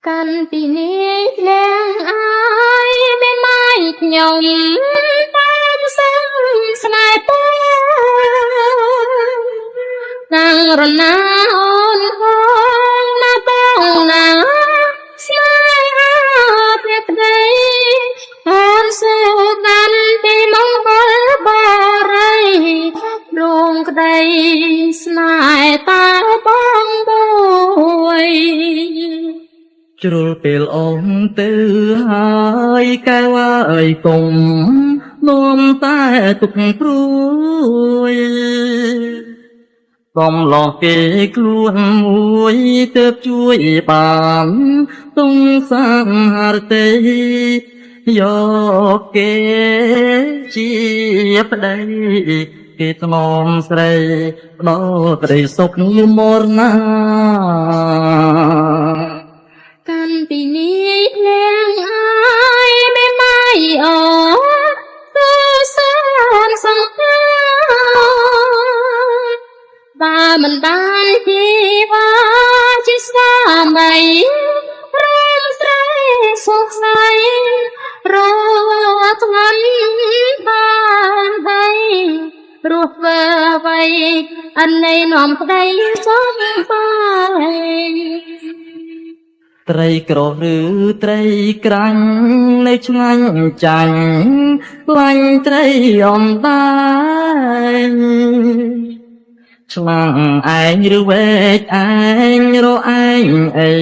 Căn tì ní làng ai bên mai nhồng tan sân sài tê nàng rộn na ôn hôn na bông na sài hát nhạc đây hôn sơ căn tì mong bơ bò rây rung đây sài ta bông bùi ជ្រុលពេលអូនទៅហើយកែវអើយគុំនោមតែទុកព្រួយកុំលោះគេខ្លួនមួយទៅជួយបានទុំសាំហារទេយកគេជាប្តីគេថ្នមស្រីផ្ដោក្តីសុខមរណា căn tì ní làng ai bên mai ở tư sơn sông ba mình ban chi va chi xa mây rong say sốt say rót ngắn ban đây ruột vơ vây anh này nòm đây sống bay ត្រីក្រឬត្រីក្រាញ់នៅឆ្ងាញ់ចាញ់ខ្លាញ់ត្រីអំដាយឆ្លាងឯងឬវែកឯងរឯងអី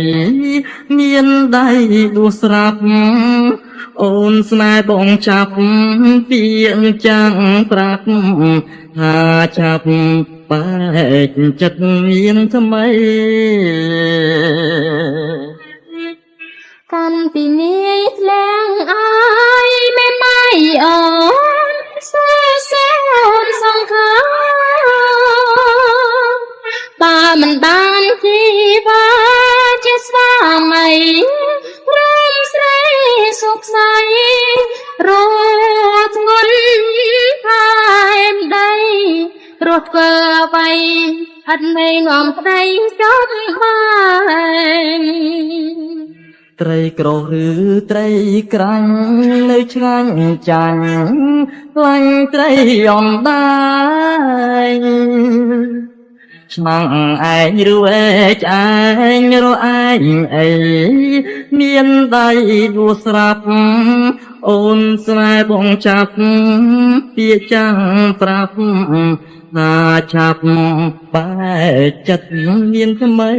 មានដៃដួសស្រាប់អូនស្នេហ៍បងចាប់ពីចាំងប្រាប់ថាចាប់បែកចិត្តមានថ្មី căn tì ní làng ai bên mai ở xe hôn sông khá bà mình ban chi va chết xa mây rong say sốt say rót ngân hai em đây rót cơ vây anh mây ngòm đây chót vai ត្រីក្រឬត្រីក្រាញ់នៅឆ្ងាញ់ចាញ់ខ្លាញ់ត្រីអំដាយឆ្មាំងឯងឬឯកឯងរឯងអីមានដៃដួសស្រាប់អូនស្នេហ៍បងចាប់ពាក្យចាំងប្រាប់ថាចាប់បែកចិត្តមានថ្មី